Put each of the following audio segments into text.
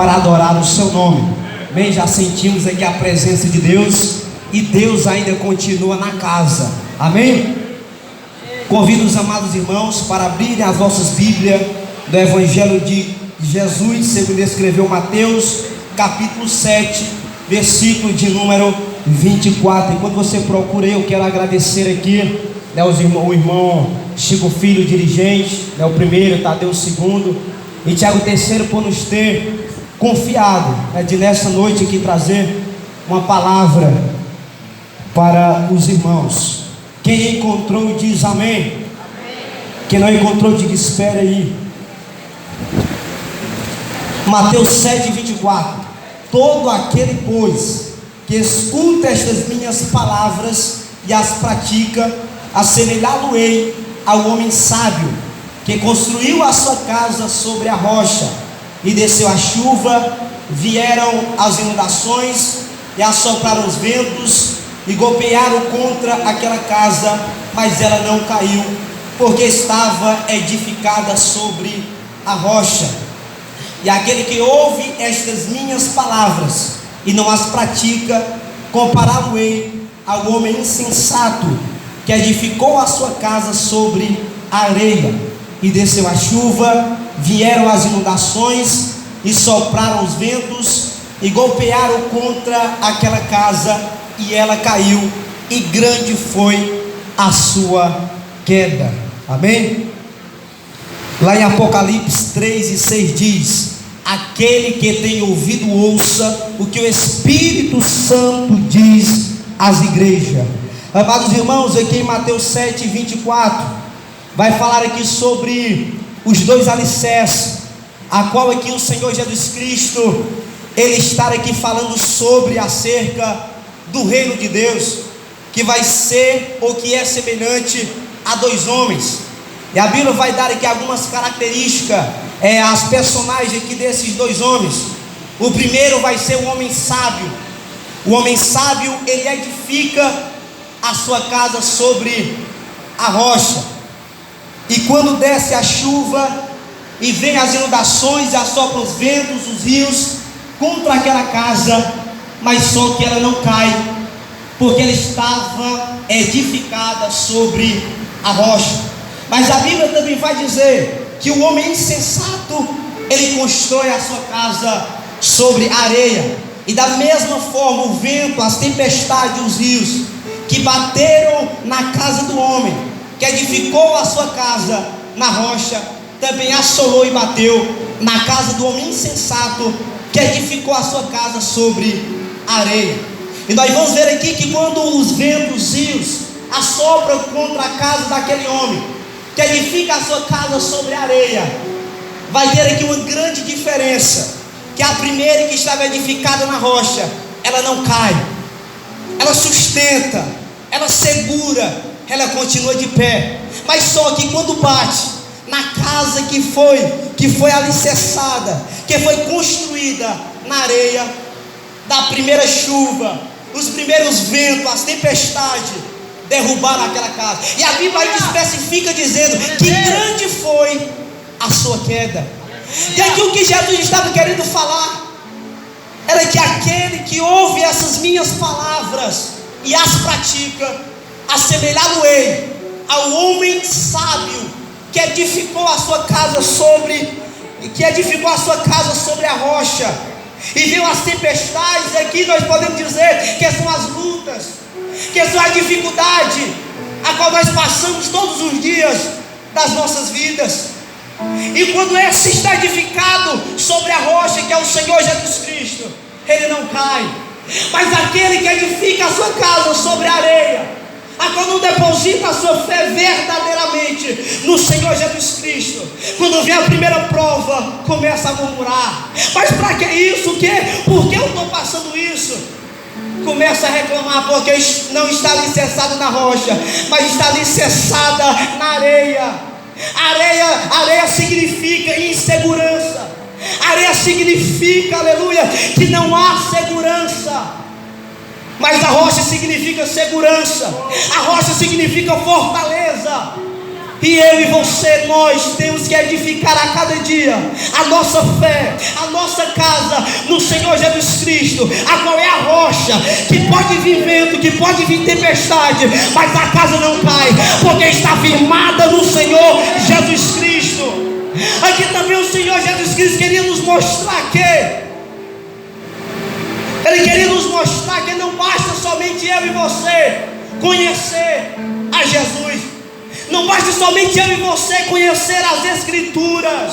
para adorar o seu nome. Bem, já sentimos aqui a presença de Deus e Deus ainda continua na casa. Amém? Convido os amados irmãos para abrirem as vossas Bíblias do Evangelho de Jesus, segundo escreveu Mateus, capítulo 7, versículo de número 24. Enquanto você procura, eu quero agradecer aqui, o irmão Chico Filho, dirigente, o primeiro, Tadeu o segundo, e Tiago o terceiro, por nos ter confiado de nessa noite aqui trazer uma palavra para os irmãos. Quem encontrou diz amém. Amém. Quem não encontrou diga espera aí. Mateus 7, 24. Todo aquele, pois, que escuta estas minhas palavras e as pratica, assemelhá-lo-ei ao homem sábio, que construiu a sua casa sobre a rocha, e desceu a chuva, vieram as inundações, e assopraram os ventos, e golpearam contra aquela casa, mas ela não caiu, porque estava edificada sobre a rocha. E aquele que ouve estas minhas palavras e não as pratica, compará-lo-ei ao homem insensato, que edificou a sua casa sobre a areia, e desceu a chuva, vieram as inundações, e sopraram os ventos, e golpearam contra aquela casa, e ela caiu, e grande foi a sua queda. Amém? Lá em Apocalipse 3 e 6 diz: aquele que tem ouvido ouça o que o Espírito Santo diz às igrejas. Amados irmãos, aqui em Mateus 7, 24, vai falar aqui sobre os dois alicerces, a qual aqui o Senhor Jesus Cristo, Ele está aqui falando sobre acerca do reino de Deus, que vai ser, ou que é semelhante a dois homens. E a Bíblia vai dar aqui algumas características, as personagens aqui desses dois homens. O primeiro vai ser o homem sábio. O homem sábio, ele edifica a sua casa sobre a rocha, e quando desce a chuva, e vem as inundações, e assopram os ventos, os rios, contra aquela casa, mas só que ela não cai, porque ela estava edificada sobre a rocha. Mas a Bíblia também vai dizer que o homem insensato, ele constrói a sua casa sobre a areia, e da mesma forma o vento, as tempestades, os rios, que bateram na casa do homem, que edificou a sua casa na rocha, também assolou e bateu na casa do homem insensato, que edificou a sua casa sobre a areia. E nós vamos ver aqui que quando os ventos, os rios, assopram contra a casa daquele homem, que edifica a sua casa sobre a areia, vai ter aqui uma grande diferença, que a primeira que estava edificada na rocha, ela não cai, ela sustenta, ela segura, ela continua de pé. Mas só que quando bate na casa que foi alicerçada, que foi construída na areia, da primeira chuva, os primeiros ventos, as tempestades, derrubaram aquela casa. E a Bíblia aí especifica dizendo que grande foi a sua queda. E aqui o que Jesus estava querendo falar era que aquele que ouve essas minhas palavras e as pratica, assemelhá-lo-ei ao homem sábio, que edificou a sua casa sobre a rocha, e viu as tempestades. Aqui nós podemos dizer que são as lutas, que são a dificuldade a qual nós passamos todos os dias das nossas vidas. E quando esse está edificado sobre a rocha, que é o Senhor Jesus Cristo, ele não cai. Mas aquele que edifica a sua casa sobre a areia, a qual não deposita a sua fé verdadeiramente no Senhor Jesus Cristo, quando vem a primeira prova, começa a murmurar: mas para que isso? Por que eu estou passando isso? Começa a reclamar porque não está alicerçado na rocha, mas está alicerçada na areia. Areia significa insegurança. Areia significa, aleluia, que não há segurança. Mas a rocha significa segurança. A rocha significa fortaleza. E eu e você, nós temos que edificar a cada dia a nossa fé, a nossa casa Jesus Cristo, a qual é a rocha, que pode vir vento, que pode vir tempestade, mas a casa não cai, porque está firmada no Senhor Jesus Cristo. Aqui também o Senhor Jesus Cristo queria nos mostrar Ele queria nos mostrar que não basta somente eu e você conhecer a Jesus, não basta somente eu e você conhecer as Escrituras,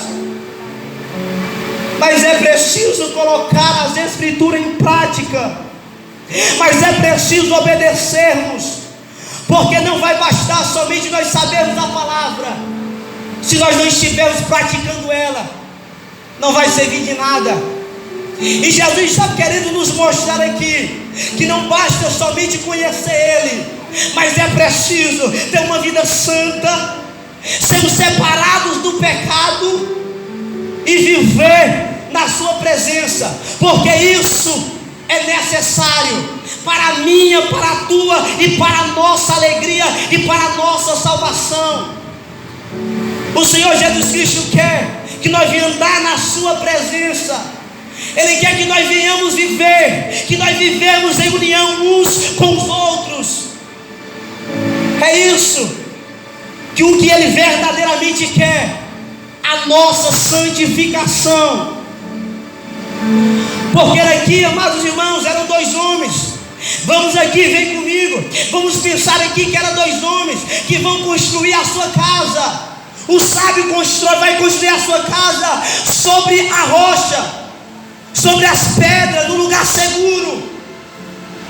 mas é preciso colocar as Escrituras em prática, mas é preciso obedecermos, porque não vai bastar somente nós sabermos a palavra, se nós não estivermos praticando ela, não vai servir de nada. E Jesus está querendo nos mostrar aqui que não basta somente conhecer Ele, mas é preciso ter uma vida santa, sermos separados do pecado e viver na sua presença, porque isso é necessário para a minha, para a tua e para a nossa alegria e para a nossa salvação. O Senhor Jesus Cristo quer que nós venhamos andar na sua presença. Ele quer que nós venhamos viver, que nós vivemos em união uns com os outros. É isso que o que Ele verdadeiramente quer, a nossa santificação. Porque aqui, amados irmãos, eram dois homens. Vamos aqui, vem comigo. Vamos pensar aqui que eram dois homens que vão construir a sua casa. O sábio vai construir a sua casa sobre a rocha, sobre as pedras, num lugar seguro.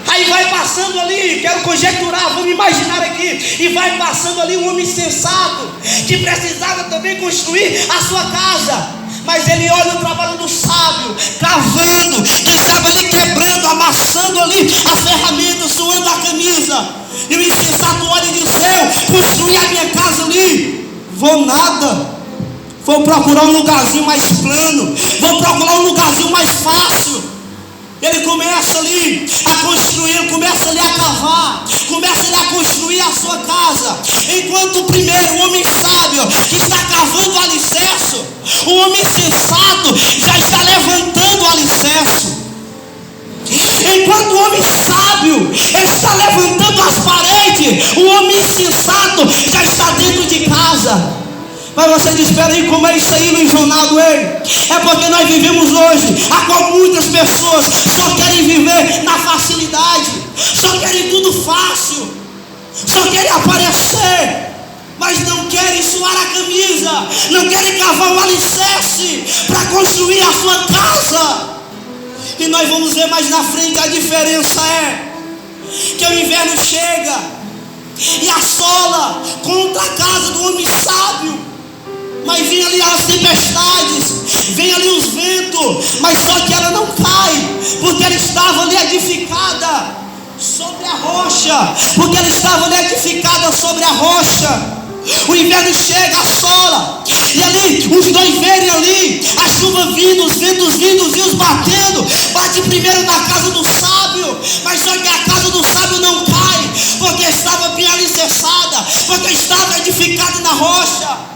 Aí vai passando ali, quero conjecturar, vamos imaginar aqui, e vai passando ali um homem sensato, que precisava também construir a sua casa, mas ele olha o trabalho do sábio, cavando, quem sabe ali quebrando, amassando ali as ferramentas, suando a camisa, e o insensato olha e diz: eu construir a minha casa ali, vou nada. Vou procurar um lugarzinho mais plano, vou procurar um lugarzinho mais fácil. Ele começa ali a construir, começa ali a cavar, começa ali a construir a sua casa. Enquanto o primeiro, o homem sábio, que está cavando o alicerce, o homem sensato já está levantando o alicerce. Enquanto o homem sábio está levantando as paredes, o homem insensato já está dentro de casa. Mas você diz: espera aí, como é isso aí, Luiz Ronaldo? É porque nós vivemos hoje, a qual muitas pessoas só querem viver na facilidade, só querem tudo fácil, só querem aparecer, mas não querem suar a camisa, não querem cavar o alicerce para construir a sua casa. E nós vamos ver mais na frente, a diferença é que o inverno chega e assola contra a casa do homem sábio. Mas vem ali as tempestades, vem ali os ventos, mas só que ela não cai, porque ela estava ali edificada sobre a rocha, porque ela estava ali edificada sobre a rocha. O inverno chega, assola, e ali os dois verem ali a chuva vindo, os ventos vindo, os rios batendo. Bate primeiro na casa do sábio, mas só que a casa do sábio não cai, porque estava bem alicerçada, porque estava edificada na rocha.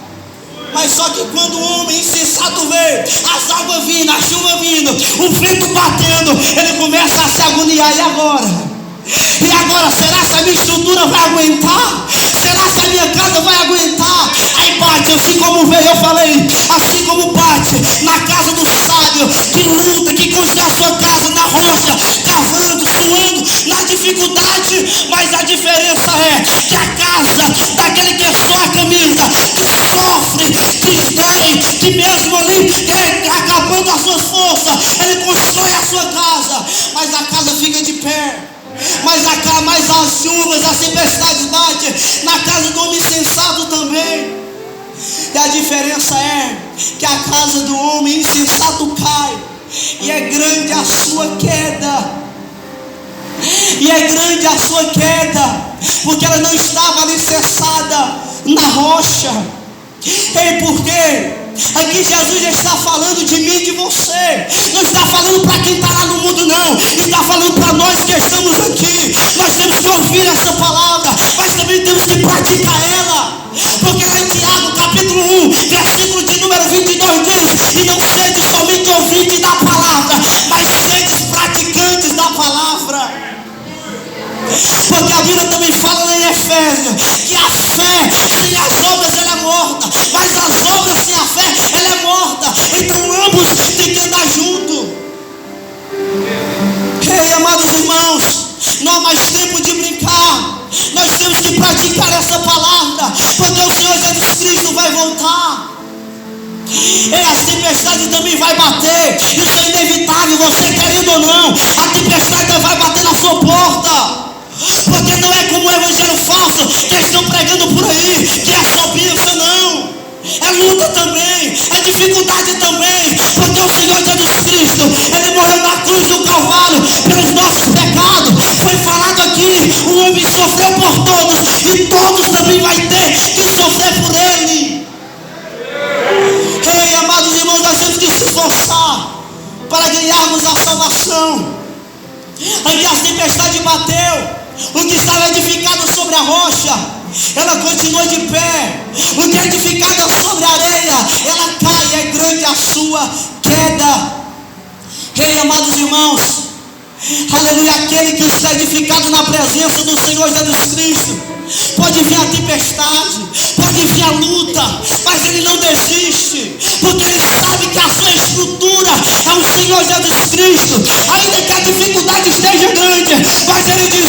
Mas só que quando o homem insensato vê as águas vindo, a chuva vindo, o vento batendo, ele começa a se agoniar. E agora? E agora, será que a minha estrutura vai aguentar? Será que a minha casa vai aguentar? Aí bate, assim como veio, eu falei, assim como bate na casa do sábio, que luta, que constrói a sua casa na rocha, cavando, suando, na dificuldade. Mas a diferença é que a casa daquele que é só a camisa, que sofre, que dói, que mesmo ali, acabando as suas forças, ele constrói a sua casa, mas a casa fica de pé. Mas as chuvas, as tempestades batem na casa do homem insensato também. E a diferença é que a casa do homem insensato cai, e é grande a sua queda. E é grande a sua queda, porque ela não estava alicerçada na rocha. E por quê? Aqui Jesus já está falando de mim e de você. Não está falando para quem está lá no mundo, não. Está falando para nós que estamos aqui. Nós temos que ouvir essa palavra, mas também temos que praticar ela. Porque lá em Tiago capítulo 1, versículo de número 22 diz: e não sede somente ouvinte da palavra, mas sedes sem as obras ela é morta, mas as obras sem a fé ela é morta. Então ambos têm que andar junto. Ei, amados irmãos, não há mais tempo de brincar. Nós temos que praticar essa palavra, porque o Senhor Jesus Cristo vai voltar. E as tempestades também vai bater. Isso é inevitável, você querendo ou não. A tempestade vai bater na sua porta. Porque não é como o evangelho falso que estão pregando por aí, que é só bênção, não. É luta também, é dificuldade também. Porque o Senhor Jesus Cristo, Ele morreu na cruz do Calvário pelos nossos pecados. Foi falado aqui, o homem sofreu por todos, e todos também vai ter que sofrer por Ele. Ei, amados irmãos, nós temos que se esforçar para ganharmos a salvação. Aqui a tempestade bateu. O que estava edificado sobre a rocha, ela continua de pé. O que é edificado sobre a areia, ela cai, é grande a sua queda. Ei, amados irmãos, aleluia, aquele que está edificado na presença do Senhor Jesus Cristo, pode vir a tempestade, pode vir a luta, mas ele não desiste, porque ele sabe que a sua estrutura é o Senhor Jesus Cristo. Ainda que a dificuldade esteja grande, mas ele diz: